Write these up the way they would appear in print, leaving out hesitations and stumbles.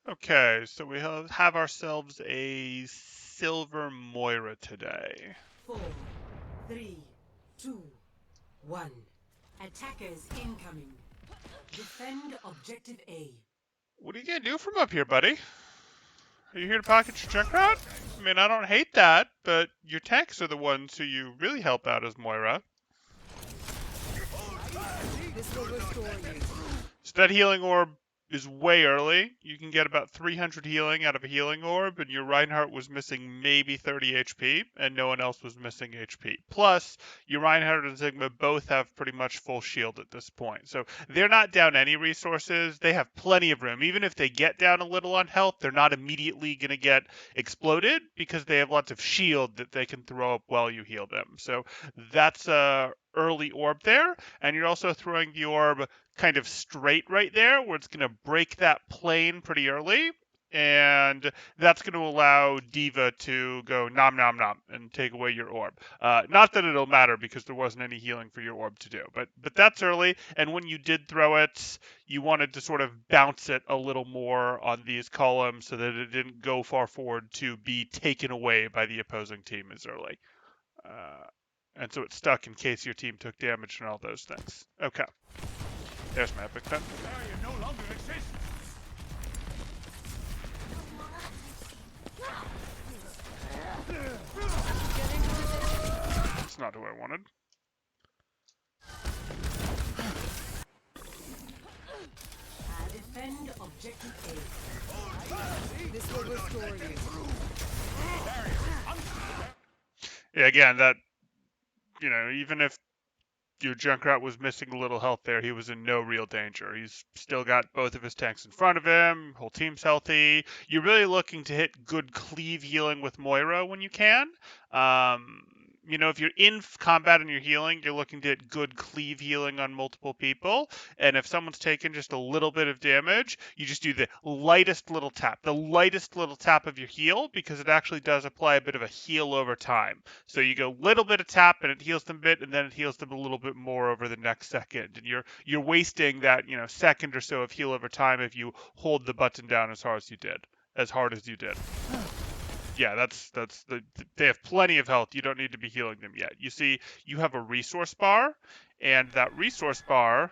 Okay, so we have ourselves a silver Moira today. 4, 3, 2, 1. Attackers incoming. Defend objective A. What are you gonna do from up here, buddy? Are you here to pocket your Junkrat? I mean, I don't hate that, but your tanks are the ones who you really help out as Moira. This will restore you. So that healing orb is way early. You can get about 300 healing out of a healing orb, and your Reinhardt was missing maybe 30 HP, and no one else was missing HP. Plus, your Reinhardt and Sigma both have pretty much full shield at this point. So they're not down any resources. They have plenty of room. Even if they get down a little on health, they're not immediately going to get exploded because they have lots of shield that they can throw up while you heal them. So that's a early orb there, and you're also throwing the orb kind of straight right there where it's going to break that plane pretty early, and that's going to allow D.Va to go nom nom nom and take away your orb. Not that it'll matter because there wasn't any healing for your orb to do, but that's early, and when you did throw it, you wanted to sort of bounce it a little more on these columns so that it didn't go far forward to be taken away by the opposing team as early. Uh, and so it's stuck in case your team took damage and all those things. Okay. There's my epic pen. No longer exists. That's not who I wanted. Defend objective A. This will restore you. Yeah, again, that, even if your Junkrat was missing a little health there, he was in no real danger. He's still got both of his tanks in front of him, whole team's healthy. You're really looking to hit good cleave healing with Moira when you can. If you're in combat and you're healing, you're looking to hit good cleave healing on multiple people. And if someone's taken just a little bit of damage, you just do the lightest little tap of your heal, because it actually does apply a bit of a heal over time. So you go little bit of tap and it heals them a bit, and then it heals them a little bit more over the next second. And you're wasting that, second or so of heal over time if you hold the button down as hard as you did. Yeah, they have plenty of health. You don't need to be healing them yet. You see, you have a resource bar, and that resource bar,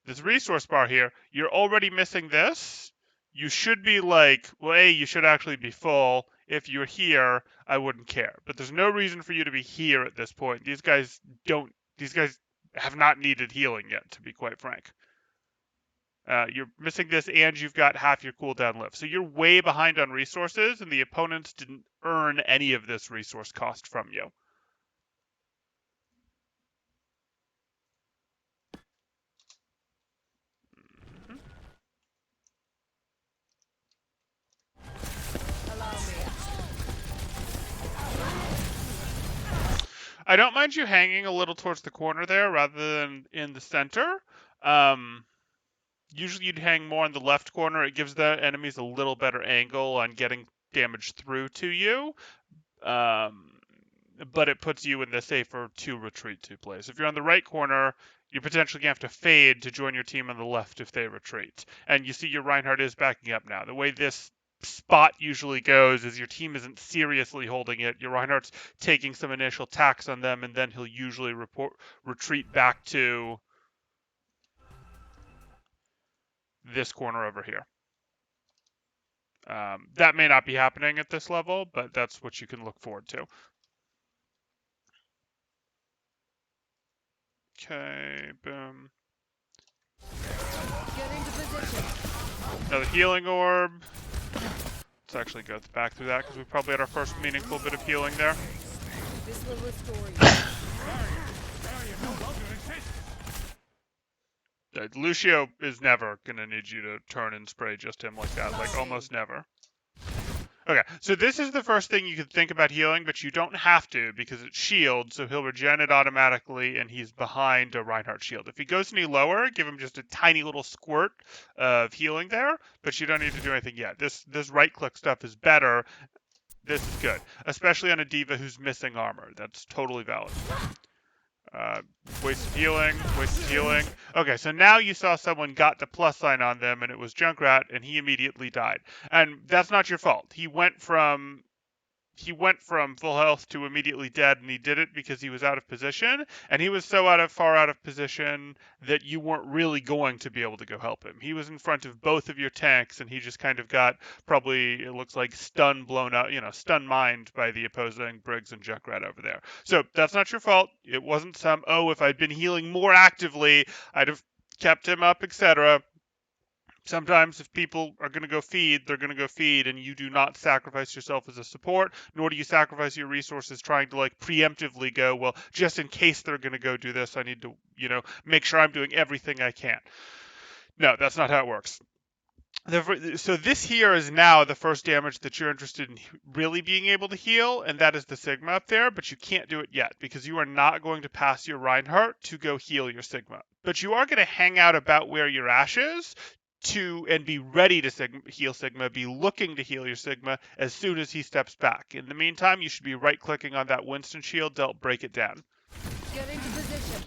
this resource bar here, you're already missing this. You should be like, well, A, you should actually be full. If you're here, I wouldn't care. But there's no reason for you to be here at this point. These guys have not needed healing yet, to be quite frank. You're missing this, and you've got half your cooldown left. So you're way behind on resources, and the opponents didn't earn any of this resource cost from you. I don't mind you hanging a little towards the corner there rather than in the center. Usually you'd hang more in the left corner. It gives the enemies a little better angle on getting damage through to you. But it puts you in the safer to retreat to place. If you're on the right corner, you're potentially going to have to fade to join your team on the left if they retreat. And you see your Reinhardt is backing up now. The way this spot usually goes is your team isn't seriously holding it. Your Reinhardt's taking some initial attacks on them, and then he'll usually retreat back to this corner over here. That may not be happening at this level, but that's what you can look forward to. Okay, boom. Another healing orb. Let's actually go back through that because we probably had our first meaningful bit of healing there. This will restore you. Lucio is never going to need you to turn and spray just him like that, like almost never. Okay, so this is the first thing you could think about healing, but you don't have to because it's shield, so he'll regen it automatically, and he's behind a Reinhardt shield. If he goes any lower, give him just a tiny little squirt of healing there, but you don't need to do anything yet. This right-click stuff is better. This is good, especially on a D.Va who's missing armor. That's totally valid. Uh, wasted healing, wasted healing. Okay, so now you saw someone got the plus sign on them, and it was Junkrat, and he immediately died. And that's not your fault. He went from full health to immediately dead, and he did it because he was out of position, and he was so far out of position that you weren't really going to be able to go help him. He was in front of both of your tanks, and he just kind of got probably, it looks like, blown up, stun mined by the opposing Briggs and Junkrat over there. So that's not your fault. It wasn't if I'd been healing more actively, I'd have kept him up, etc. Sometimes if people are going to go feed, they're going to go feed, and you do not sacrifice yourself as a support, nor do you sacrifice your resources trying to preemptively go, well, just in case they're going to go do this, I need to, make sure I'm doing everything I can. No, that's not how it works. So this here is now the first damage that you're interested in really being able to heal, and that is the Sigma up there, but you can't do it yet because you are not going to pass your Reinhardt to go heal your Sigma. But you are going to hang out about where your Ash is and be ready to heal Sigma, be looking to heal your Sigma as soon as he steps back. In the meantime, you should be right-clicking on that Winston shield to help break it down. Get into position.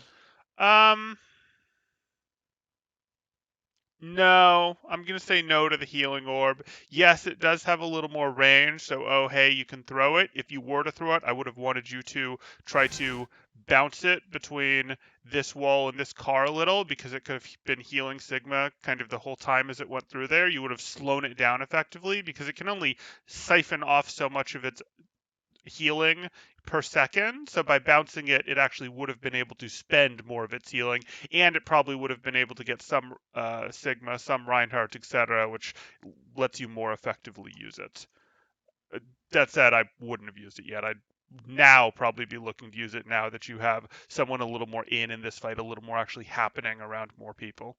No, I'm going to say no to the healing orb. Yes, it does have a little more range, so oh, hey, you can throw it. If you were to throw it, I would have wanted you to try to bounce it between this wall and this car a little, because it could have been healing Sigma kind of the whole time as it went through there. You would have slowed it down effectively, because it can only siphon off so much of its healing per second. So by bouncing it, it actually would have been able to spend more of its healing, and it probably would have been able to get some Sigma, some Reinhardt, etc., which lets you more effectively use it. That said, I wouldn't have used it yet. I'd now probably be looking to use it now that you have someone a little more in this fight, a little more actually happening around more people.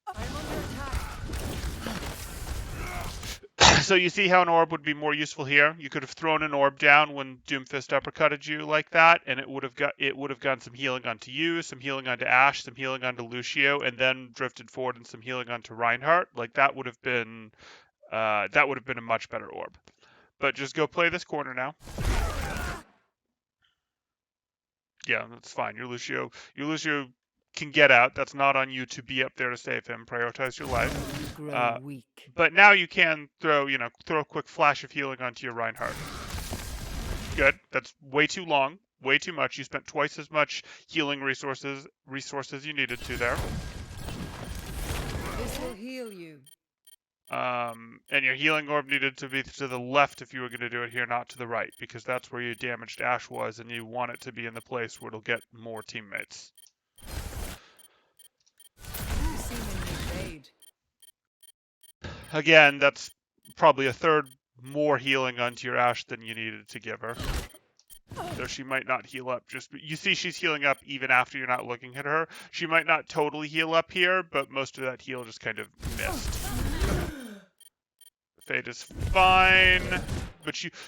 I'm under attack. So you see how an orb would be more useful here? You could have thrown an orb down when Doomfist uppercutted you like that, and it would have gotten some healing onto you, some healing onto Ashe, some healing onto Lucio, and then drifted forward and some healing onto Reinhardt. Like that would have been a much better orb. But just go play this corner now. Yeah, that's fine. Your Lucio can get out. That's not on you to be up there to save him. Prioritize your life. Grow weak. But now you can throw a quick flash of healing onto your Reinhardt. Good. That's way too long. Way too much. You spent twice as much healing resources you needed to there. This will heal you. And your healing orb needed to be to the left if you were going to do it here, not to the right, because that's where your damaged Ashe was, and you want it to be in the place where it'll get more teammates. Again, that's probably a third more healing onto your Ashe than you needed to give her. So she might not heal up. You see she's healing up even after you're not looking at her. She might not totally heal up here, but most of that heal just kind of missed. Fade is fine.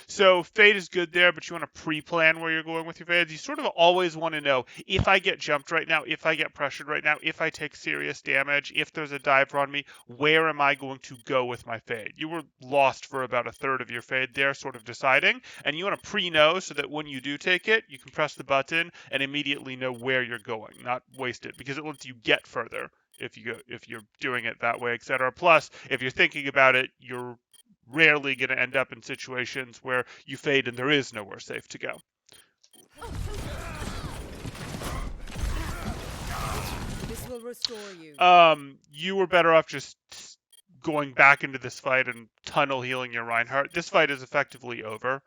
So Fade is good there, but you want to pre-plan where you're going with your Fades. You sort of always want to know, if I get jumped right now, if I get pressured right now, if I take serious damage, if there's a diver on me, where am I going to go with my Fade? You were lost for about a third of your Fade there, sort of deciding, and you want to pre-know so that when you do take it, you can press the button and immediately know where you're going, not waste it, because it lets you get further if you're doing it that way, etc. Plus, if you're thinking about it, you're rarely going to end up in situations where you fade and there is nowhere safe to go. This will restore you. You were better off just going back into this fight and tunnel healing your Reinhardt. This fight is effectively over.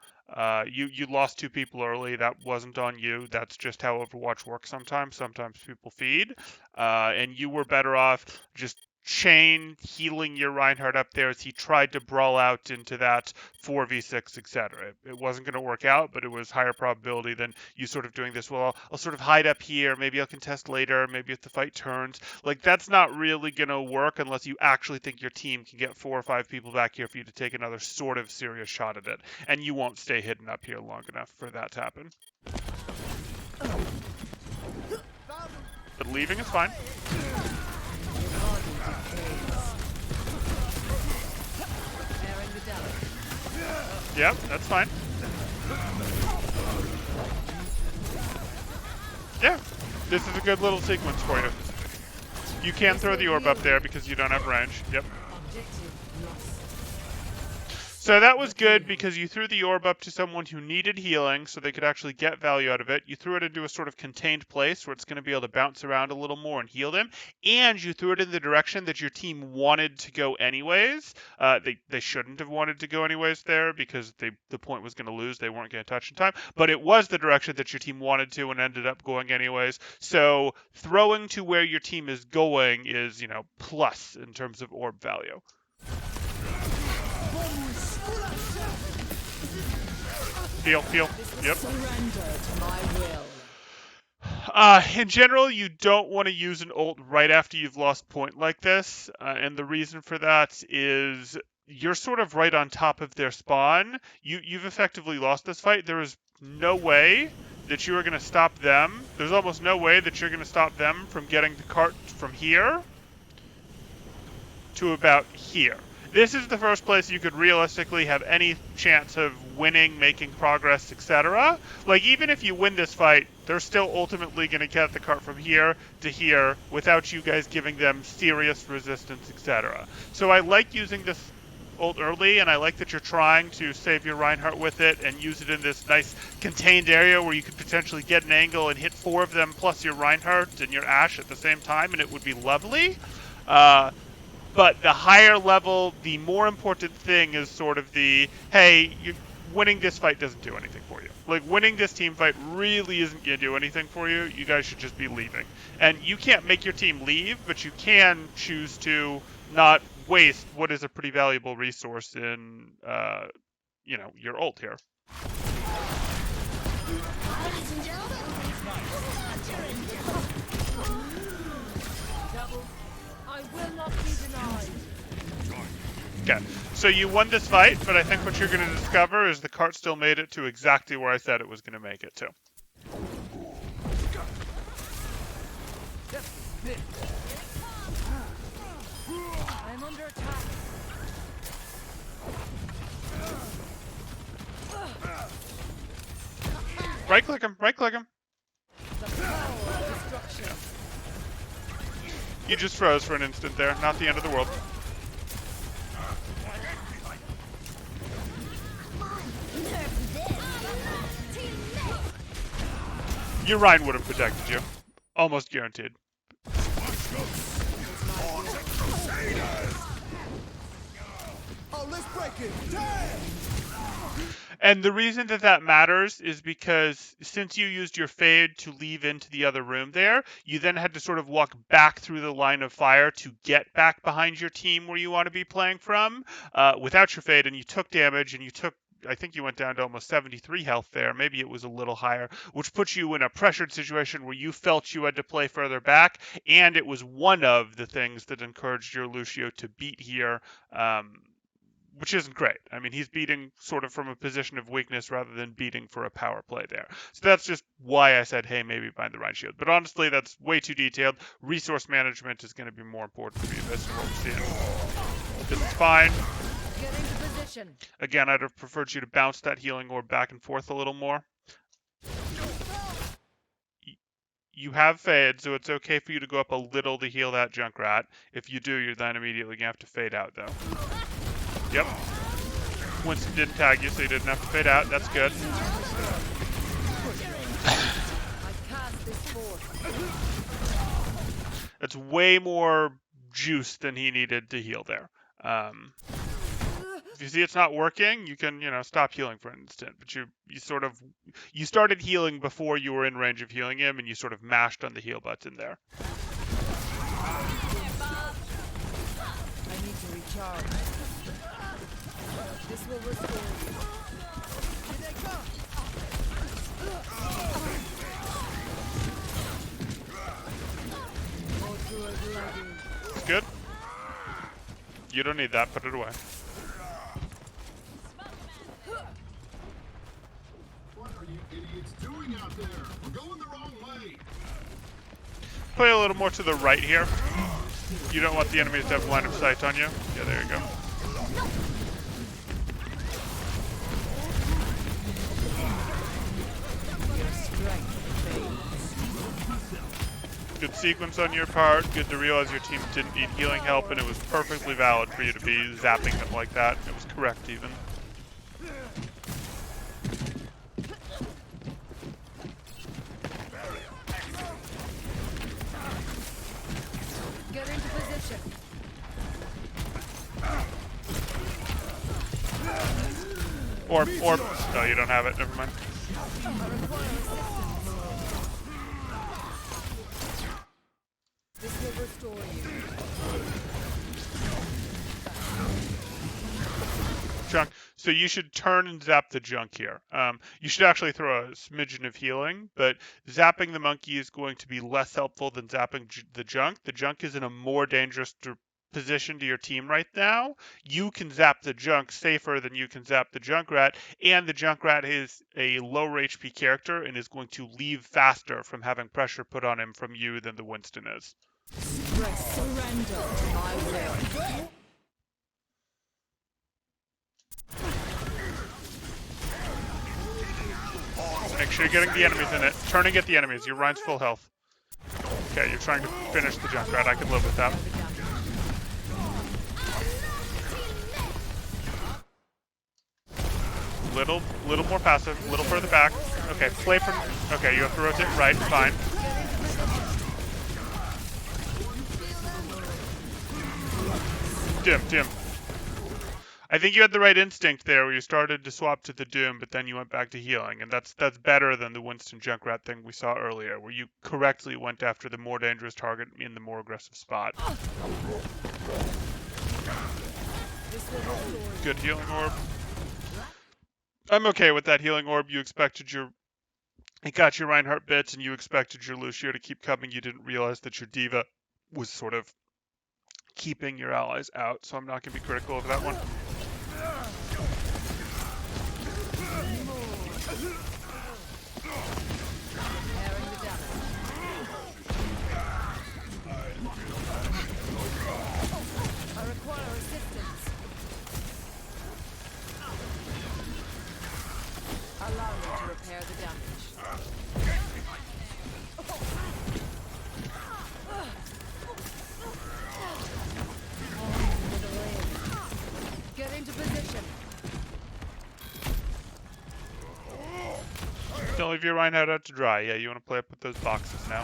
You lost 2 people early. That wasn't on you. That's just how Overwatch works sometimes. Sometimes people feed. And you were better off just chain healing your Reinhardt up there as he tried to brawl out into that 4v6, etc. It wasn't going to work out, but it was higher probability than you sort of doing this. Well, I'll sort of hide up here. Maybe I'll contest later. Maybe if the fight turns. Like, that's not really going to work unless you actually think your team can get 4 or 5 people back here for you to take another sort of serious shot at it. And you won't stay hidden up here long enough for that to happen. But leaving is fine. Yep, that's fine. Yeah, this is a good little sequence for you. You can throw the orb up there because you don't have range. Yep. So that was good because you threw the orb up to someone who needed healing so they could actually get value out of it. You threw it into a sort of contained place where it's going to be able to bounce around a little more and heal them. And you threw it in the direction that your team wanted to go anyways. They shouldn't have wanted to go anyways there because the point was going to lose. They weren't going to touch in time. But it was the direction that your team wanted to and ended up going anyways. So throwing to where your team is going is, plus in terms of orb value. Heal. Yep. In general, you don't want to use an ult right after you've lost point like this, and the reason for that is you're sort of right on top of their spawn. You've effectively lost this fight. There is no way that you are going to stop them. There's almost no way that you're going to stop them from getting the cart from here to about here. This is the first place you could realistically have any chance of winning, making progress, etc. Like, even if you win this fight, they're still ultimately going to get the cart from here to here without you guys giving them serious resistance, etc. So I like using this ult early, and I like that you're trying to save your Reinhardt with it and use it in this nice contained area where you could potentially get an angle and hit 4 of them plus your Reinhardt and your Ashe at the same time, and it would be lovely. But the higher level, the more important thing is sort of the, hey, winning this fight doesn't do anything for you. Like, winning this team fight really isn't going to do anything for you. You guys should just be leaving. And you can't make your team leave, but you can choose to not waste what is a pretty valuable resource in, your ult here. I will not be denied. Okay, so you won this fight, but I think what you're going to discover is the cart still made it to exactly where I said it was going to make it to. I'm under attack. Right-click him. The power of destruction. You just froze for an instant there, not the end of the world. Your Rhine would have protected you. Almost guaranteed. Oh, let's break it. Damn! And the reason that matters is because since you used your fade to leave into the other room there, you then had to sort of walk back through the line of fire to get back behind your team where you want to be playing from without your fade, and you took damage, and you took, I think you went down to almost 73 health there. Maybe it was a little higher, which puts you in a pressured situation where you felt you had to play further back, and it was one of the things that encouraged your Lucio to beat here, which isn't great. I mean, he's beating sort of from a position of weakness rather than beating for a power play there. So that's just why I said, hey, maybe bind the Rhine Shield. But honestly, that's way too detailed. Resource management is going to be more important for you based on what we're seeing. This is fine. Get into position. Again, I'd have preferred you to bounce that healing orb back and forth a little more. You have fade, so it's okay for you to go up a little to heal that Junkrat. If you do, you're then immediately going to have to fade out, though. Yep. Winston didn't tag you, so you didn't have to fade out. That's good. That's way more juice than he needed to heal there. If you see it's not working, you can, stop healing for an instant. But you started healing before you were in range of healing him, and you sort of mashed on the heal button there. I need to recharge. This will restore you. Here they come. It's good. You don't need that. Put it away. What are you idiots doing out there? We're going the wrong way. Play a little more to the right here. You don't want the enemies to have line of sight on you. Yeah, there you go. Good sequence on your part. Good to realize your team didn't need healing help, and it was perfectly valid for you to be zapping them like that. It was correct, even. Get into position. Orb. No, you don't have it. Never mind. This will restore you. Junk. So you should turn and zap the junk here. You should actually throw a smidgen of healing, but zapping the monkey is going to be less helpful than zapping the junk. The junk is in a more dangerous position to your team right now. You can zap the junk safer than you can zap the Junkrat, and the Junkrat is a lower HP character and is going to leave faster from having pressure put on him from you than the Winston is. Surrender to my will. Make sure you're getting the enemies in it. Turn and get the enemies. Your Ryan's full health. Okay, you're trying to finish the Junkrat. I can live with that. Little more passive, a little further back. Okay, play from. Okay, you have to rotate right. Fine. Dim. I think you had the right instinct there, where you started to swap to the Doom, but then you went back to healing, and that's better than the Winston Junkrat thing we saw earlier, where you correctly went after the more dangerous target in the more aggressive spot. Good healing orb. I'm okay with that healing orb. It got your Reinhardt bits, and you expected your Lucio to keep coming. You didn't realize that your Diva was sort of keeping your allies out, so I'm not going to be critical of that one. I require assistance. Allow me to repair the damage. Get into position. Don't leave your Reinhardt out to dry. Yeah, you want to play up with those boxes now.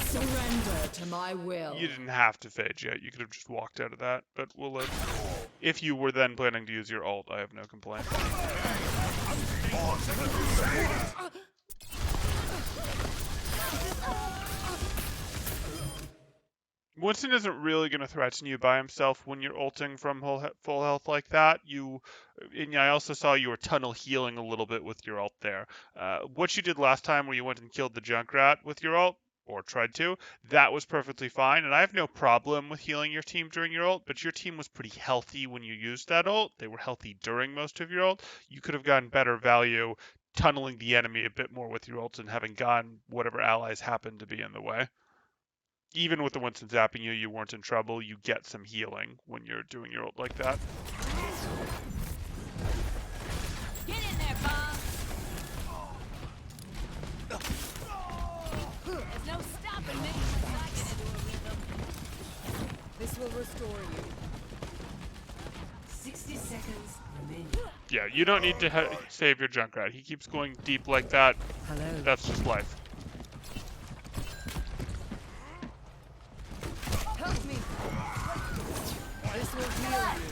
Surrender to my will. You didn't have to fade yet. You could have just walked out of that, but we'll live. If you were then planning to use your ult, I have no complaint. Winston isn't really going to threaten you by himself when you're ulting from full health like that. And I also saw you were tunnel healing a little bit with your ult there. What you did last time where you went and killed the Junkrat with your ult, or tried to, that was perfectly fine. And I have no problem with healing your team during your ult, but your team was pretty healthy when you used that ult. They were healthy during most of your ult. You could have gotten better value tunneling the enemy a bit more with your ult and having gotten whatever allies happened to be in the way. Even with the Winston zapping you, you weren't in trouble. You get some healing when you're doing your ult like that. Get in there, Bob. There's no stopping me once I get into a rhythm. This will restore you. 60 seconds remaining. Yeah, you don't need to save your Junkrat. He keeps going deep like that. Hello. That's just life. Help me. This will heal you.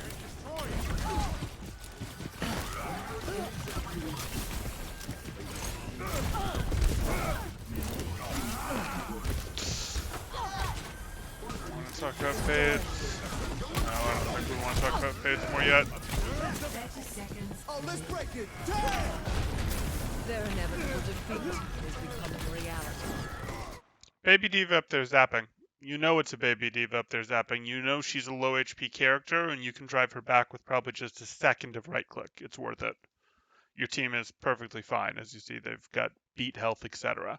Want to talk about fades? No, I don't think we want to talk about fades more yet. Oh, let's break it down. Their inevitable defeat is becoming reality. Baby Diva up there zapping. You know it's a Baby Diva up there zapping. You know she's a low HP character, and you can drive her back with probably just a second of right click. It's worth it. Your team is perfectly fine. As you see, they've got beat health, etc.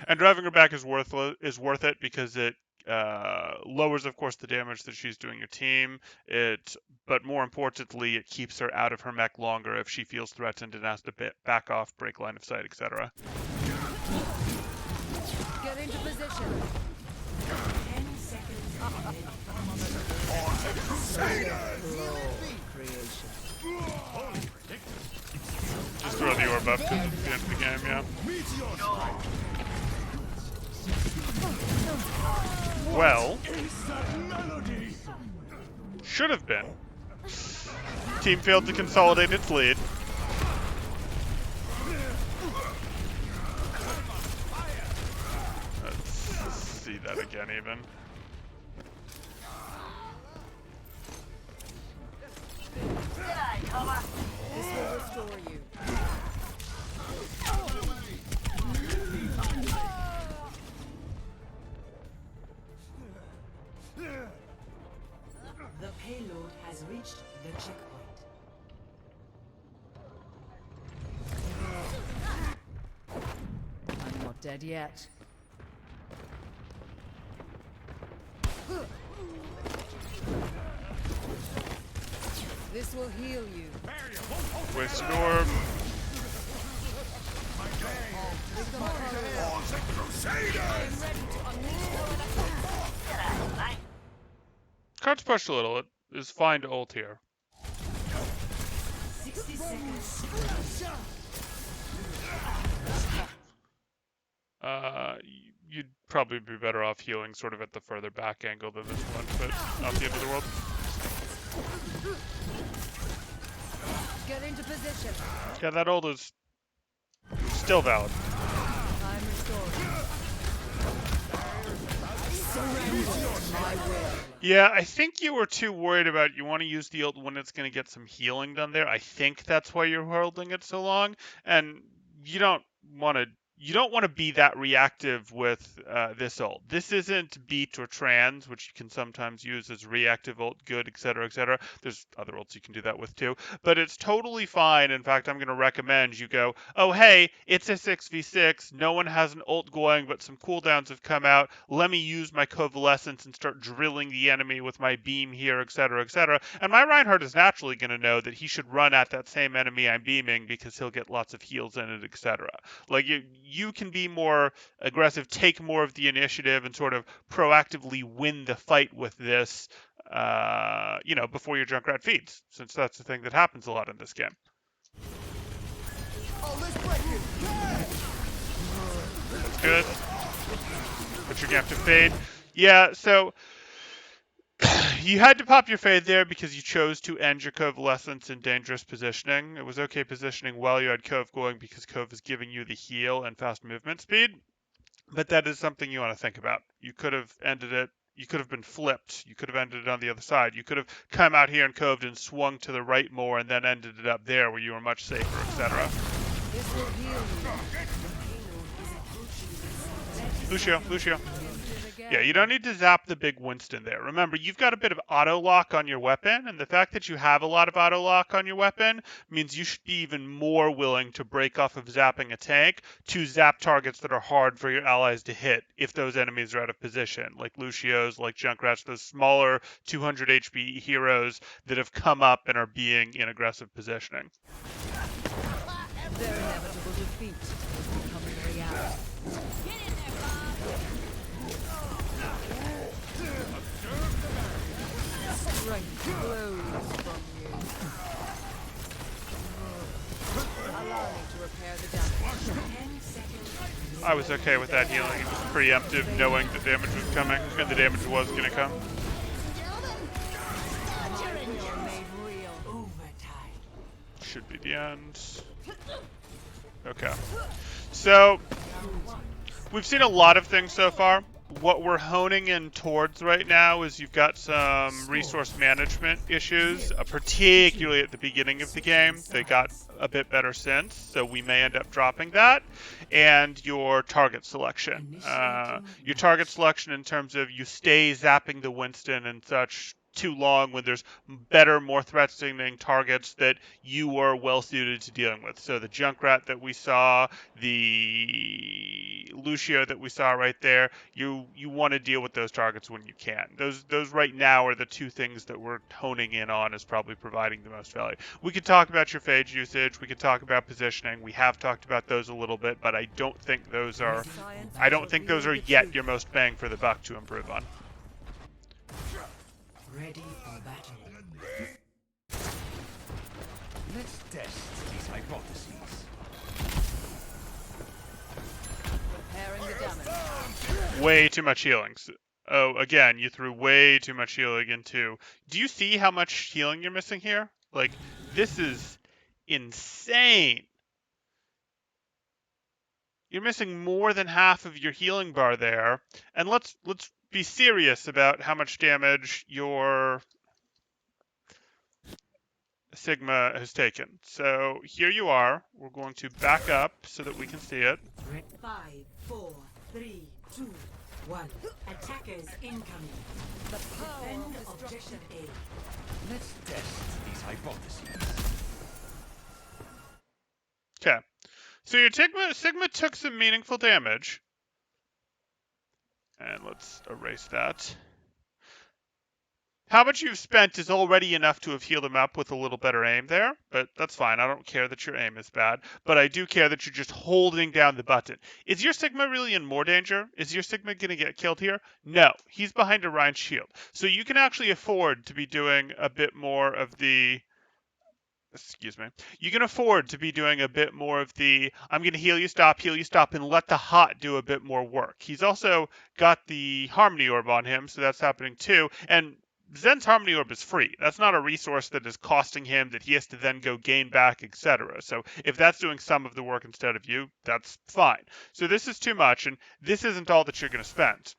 And driving her back is worth it because it lowers, of course, the damage that she's doing your team. But more importantly, it keeps her out of her mech longer if she feels threatened and has to back off, break line of sight, etc. Get into position. 10 seconds remaining. Creation. Just throw the orb up because it's the end of the game, yeah. Well, should have been. Team failed to consolidate its lead. Let's see that again, even. This will restore you. The payload has reached the checkpoint. I'm not dead yet. This will heal you. Waste an orb. Card's pushed a little. It is fine to ult here. 60 seconds. You'd probably be better off healing sort of at the further back angle than this one, but not the end of the world. Get into position. Yeah, that ult is still valid. I'm restored. Surrender to my will. Yeah, I think you were too worried about you want to use the ult when it's going to get some healing done there. I think that's why you're holding it so long, and you don't want to be that reactive with this ult. This isn't beat or trans, which you can sometimes use as reactive ult, good, etc., etc. There's other ults you can do that with too, but it's totally fine. In fact, I'm going to recommend you go, oh hey, it's a 6v6, no one has an ult going, but some cooldowns have come out. Let me use my coalescence and start drilling the enemy with my beam here, etc., etc. And my Reinhardt is naturally going to know that he should run at that same enemy I'm beaming because he'll get lots of heals in it, etc. Like you can be more aggressive, take more of the initiative, and sort of proactively win the fight with this, before your Junkrat feeds, since that's the thing that happens a lot in this game. That's good. But you're gonna have to fade. Yeah, so you had to pop your fade there because you chose to end your Covalescence in dangerous positioning. It was okay positioning while you had Cove going because Cove is giving you the heal and fast movement speed. But that is something you want to think about. You could have ended it. You could have been flipped. You could have ended it on the other side. You could have come out here and coved and swung to the right more and then ended it up there where you were much safer, etc. This will heal Lucio. you. Yeah, you don't need to zap the big Winston there. Remember, you've got a bit of auto lock on your weapon, and the fact that you have a lot of auto lock on your weapon means you should be even more willing to break off of zapping a tank to zap targets that are hard for your allies to hit if those enemies are out of position, like Lucio's, like Junkrats, those smaller 200 HP heroes that have come up and are being in aggressive positioning. Their inevitable defeat is becoming reality. Strength flows from you. Allow me to repair the damage. 10 seconds. I was okay with that healing. It was preemptive, knowing the damage was coming, and the damage was going to come. Will made real. Overtime. Should be the end. Okay. So, we've seen a lot of things so far. What we're honing in towards right now is you've got some resource management issues, particularly at the beginning of the game. They got a bit better since, so we may end up dropping that. And your target selection. Your target selection in terms of you stay zapping the Winston and such too long when there's better, more threatening targets that you are well suited to dealing with. So the Junkrat that we saw, the Lucio that we saw right there. You want to deal with those targets when you can. Those right now are the two things that we're honing in on as probably providing the most value. We could talk about your phage usage. We could talk about positioning. We have talked about those a little bit, but I don't think those are. Science I has don't think those are revealed the yet truth. your most bang for the buck to improve on. Ready for battle. Let's test these hypotheses. Repairing the damage. Way too much healing. Oh, again, you threw way too much healing into. Do you see how much healing you're missing here? Like, this is insane. You're missing more than half of your healing bar there. And let's be serious about how much damage your Sigma has taken. So here you are. We're going to back up so that we can see it. 5, 4, 3, 2, 1. Attackers incoming. The power Defend of objective destruction. A. Let's test these hypotheses. Okay. So your Sigma took some meaningful damage. And let's erase that. How much you've spent is already enough to have healed him up with a little better aim there, but that's fine. I don't care that your aim is bad, but I do care that you're just holding down the button. Is your Sigma really in more danger? Is your Sigma going to get killed here? No. He's behind Orion's shield. So you can actually afford to be doing a bit more of the... Excuse me. You can afford to be doing a bit more of the I'm going to heal you, stop, and let the hot do a bit more work. He's also got the Harmony Orb on him, so that's happening too. And Zen's Harmony Orb is free. That's not a resource that is costing him that he has to then go gain back, etc. So if that's doing some of the work instead of you, that's fine. So this is too much, and this isn't all that you're going to spend.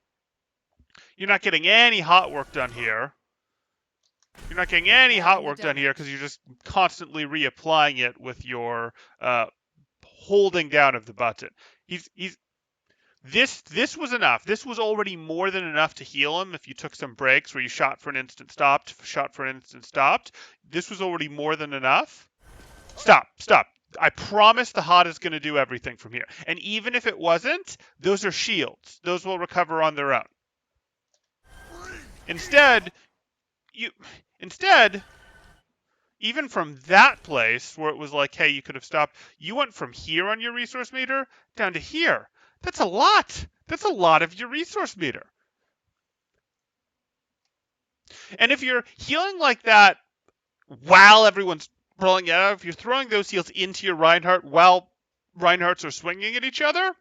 You're not getting any hot work done here. You're not getting any hot work done here because you're just constantly reapplying it with your holding down of the button. This was enough. This was already more than enough to heal him if you took some breaks where you shot for an instant, stopped, shot for an instant, stopped. This was already more than enough. Stop. I promise the hot is going to do everything from here. And even if it wasn't, those are shields. Those will recover on their own. Instead, even from that place where it was like, hey, you could have stopped, you went from here on your resource meter down to here. That's a lot. That's a lot of your resource meter. And if you're healing like that while everyone's rolling out, if you're throwing those heals into your Reinhardt while Reinhardts are swinging at each other,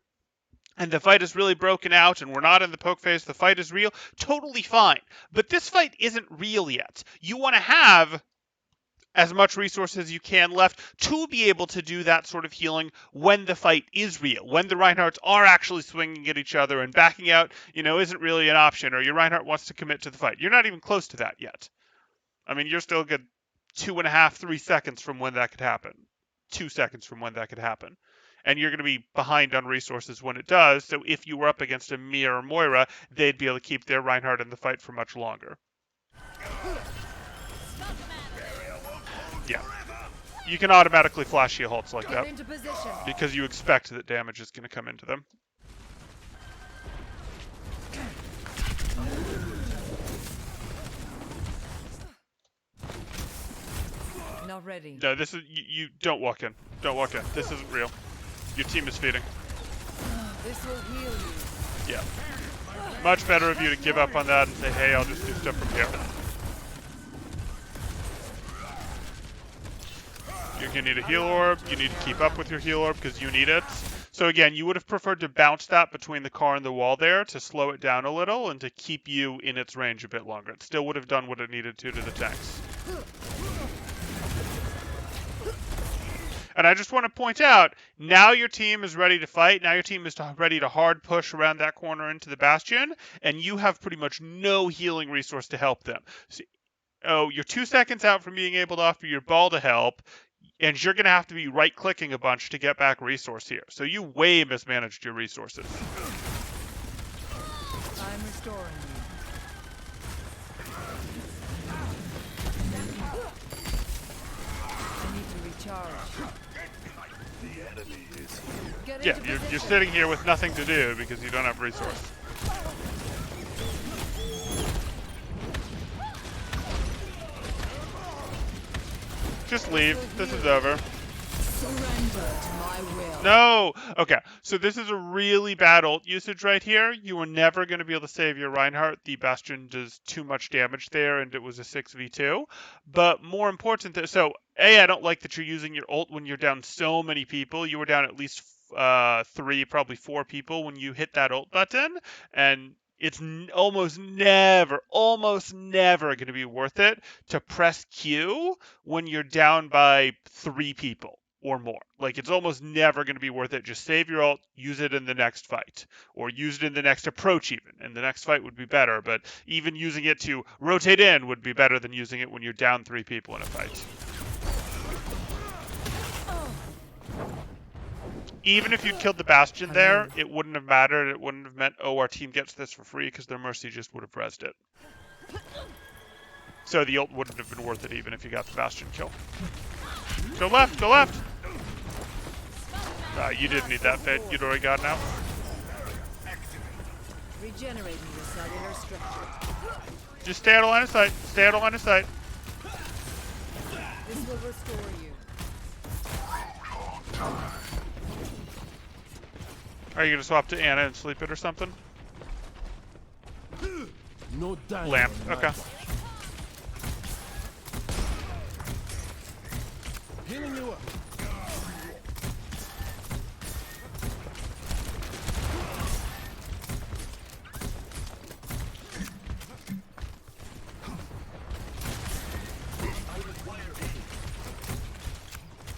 and the fight is really broken out and we're not in the poke phase, the fight is real, totally fine. But this fight isn't real yet. You want to have as much resource as you can left to be able to do that sort of healing when the fight is real, when the Reinhardts are actually swinging at each other and backing out, isn't really an option, or your Reinhardt wants to commit to the fight. You're not even close to that yet. I mean, you're still good 2.5, 3 seconds from when that could happen. 2 seconds from when that could happen. And you're going to be behind on resources when it does, so if you were up against a Mia or Moira, they'd be able to keep their Reinhardt in the fight for much longer. Yeah. You can automatically flash shield ults like that Into position. because you expect that damage is going to come into them. Not ready. No, this is you don't walk in. Don't walk in. This isn't real. Your team is feeding. This will heal you. Yeah. Much better of you to give up on that and say, hey, I'll just do stuff from here. You're going to need a heal orb. You need to keep up with your heal orb because you need it. So again, you would have preferred to bounce that between the car and the wall there to slow it down a little and to keep you in its range a bit longer. It still would have done what it needed to the tanks. And I just want to point out, now your team is ready to fight. Now your team is ready to hard push around that corner into the Bastion, and you have pretty much no healing resource to help them. So, you're 2 seconds out from being able to offer your ball to help, and you're going to have to be right-clicking a bunch to get back resource here. So you way mismanaged your resources. I'm restoring you. I need to recharge. Get Yeah, into you're position. sitting here with nothing to do because you don't have resource. Just leave. This is over. Surrender to my will. No! Okay, so this is a really bad ult usage right here. You were never going to be able to save your Reinhardt. The Bastion does too much damage there, and it was a 6v2. But more important, so A, I don't like that you're using your ult when you're down so many people. You were down at least 3, probably 4 people when you hit that ult button, and it's almost never going to be worth it to press Q when you're down by 3 people or more. Like, it's almost never going to be worth it. Just save your ult, use it in the next fight, or use it in the next approach even. And the next fight would be better, but even using it to rotate in would be better than using it when you're down 3 people in a fight. Even if you'd killed the Bastion there, it wouldn't have mattered. It wouldn't have meant, oh, our team gets this for free, because their Mercy just would have rezzed it. So the ult wouldn't have been worth it even if you got the Bastion kill. Go left, go left! You didn't need that bit. You'd already got it now. Regenerating your cellular structure. Just stay out of line of sight. Stay out of line of sight. This will restore you. Are you going to swap to Anna and sleep it or something? No dying. Lamp. Okay. Healing you up.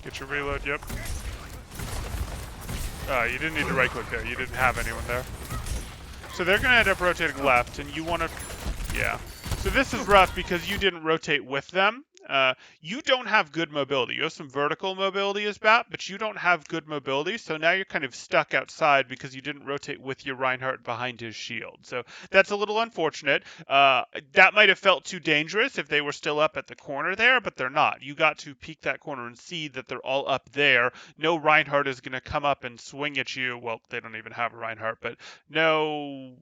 Get your reload, yep. You didn't need to right click there. You didn't have anyone there. So they're going to end up rotating left, and you want to... Yeah. So this is rough because you didn't rotate with them. You don't have good mobility. You have some vertical mobility as Bat, but you don't have good mobility, so now you're kind of stuck outside because you didn't rotate with your Reinhardt behind his shield. So that's a little unfortunate. That might have felt too dangerous if they were still up at the corner there, but they're not. You got to peek that corner and see that they're all up there. No Reinhardt is going to come up and swing at you. Well, they don't even have a Reinhardt, but no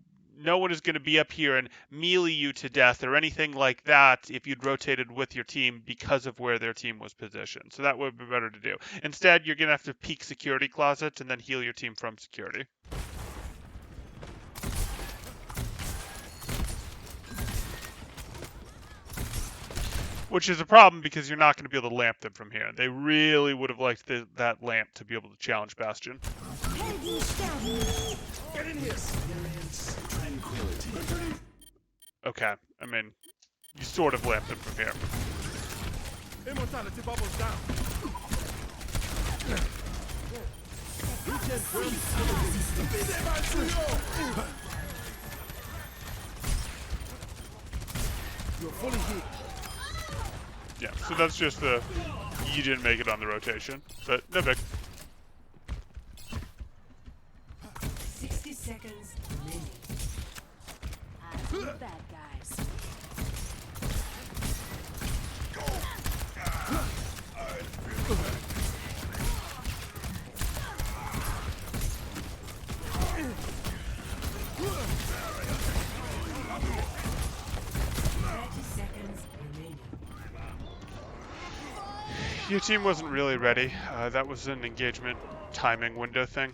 one is going to be up here and melee you to death or anything like that if you'd rotated with your team because of where their team was positioned. So that would be better to do. Instead, you're going to have to peek security closet and then heal your team from security. Which is a problem because you're not going to be able to lamp them from here. They really would have liked that lamp to be able to challenge Bastion. Get in here. Okay, I mean, you sort of lamped them from here. Immortality bubbles down. You're fully healed. Yeah, so that's just you didn't make it on the rotation, but no big. 60 seconds remaining. I'm the bad guys. Your team wasn't really ready. That was an engagement timing window thing.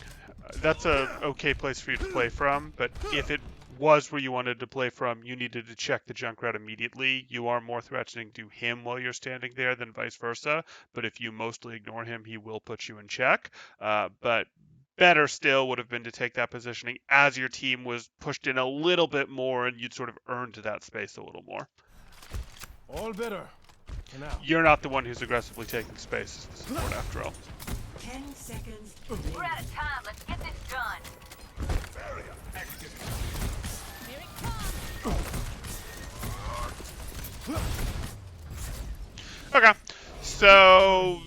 That's a okay place for you to play from, but if it was where you wanted to play from, you needed to check the Junkrat immediately. You are more threatening to him while you're standing there than vice versa, but if you mostly ignore him, he will put you in check. But better still would have been to take that positioning as your team was pushed in a little bit more and you'd sort of earned that space a little more. All better. Now. You're not the one who's aggressively taking space as the support after all. 10 seconds. We're out of time. Let's get this done. Barrier activated. Here it comes. Okay, so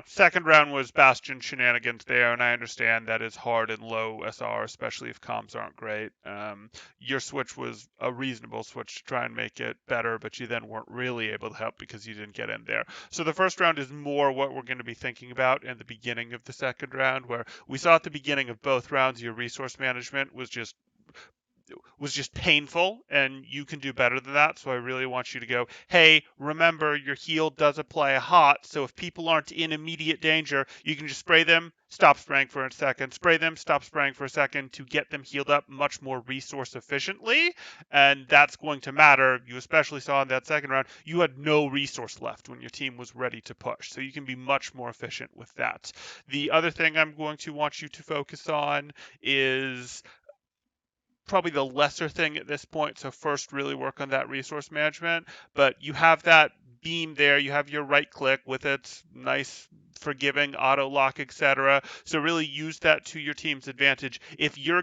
second round was Bastion shenanigans there, and I understand that is hard in low SR, especially if comms aren't great. Your switch was a reasonable switch to try and make it better, but you then weren't really able to help because you didn't get in there. So the first round is more what we're going to be thinking about in the beginning of the second round, where we saw at the beginning of both rounds your resource management was just painful, and you can do better than that. So I really want you to go, hey, remember your heal does apply a hot, so if people aren't in immediate danger, you can just spray them, stop spraying for a second, spray them, stop spraying for a second to get them healed up much more resource efficiently, and that's going to matter. You especially saw in that second round, you had no resource left when your team was ready to push, so you can be much more efficient with that. The other thing I'm going to want you to focus on is probably the lesser thing at this point. So first really work on that resource management, but you have that beam there, you have your right click with its nice forgiving auto lock, etc. So really use that to your team's advantage. If you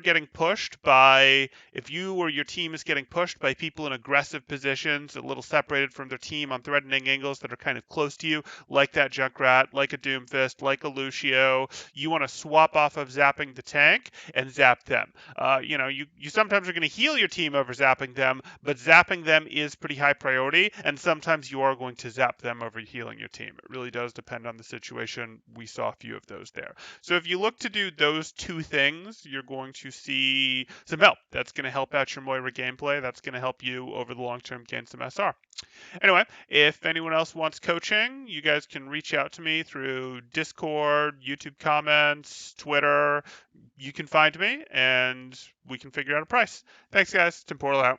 or your team is getting pushed by people in aggressive positions, a little separated from their team on threatening angles that are kind of close to you, like that Junkrat, like a Doomfist, like a Lucio, you want to swap off of zapping the tank and zap them. You sometimes are going to heal your team over zapping them, but zapping them is pretty high priority, and sometimes you are going to zap them over healing your team. It really does depend on the situation. We saw a few of those there. So if you look to do those two things, you're going to see some help. That's going to help out your Moira gameplay. That's going to help you over the long term gain some SR. Anyway, if anyone else wants coaching, you guys can reach out to me through Discord, YouTube comments, Twitter. You can find me, and we can figure out a price. Thanks, guys. Tim Portal out.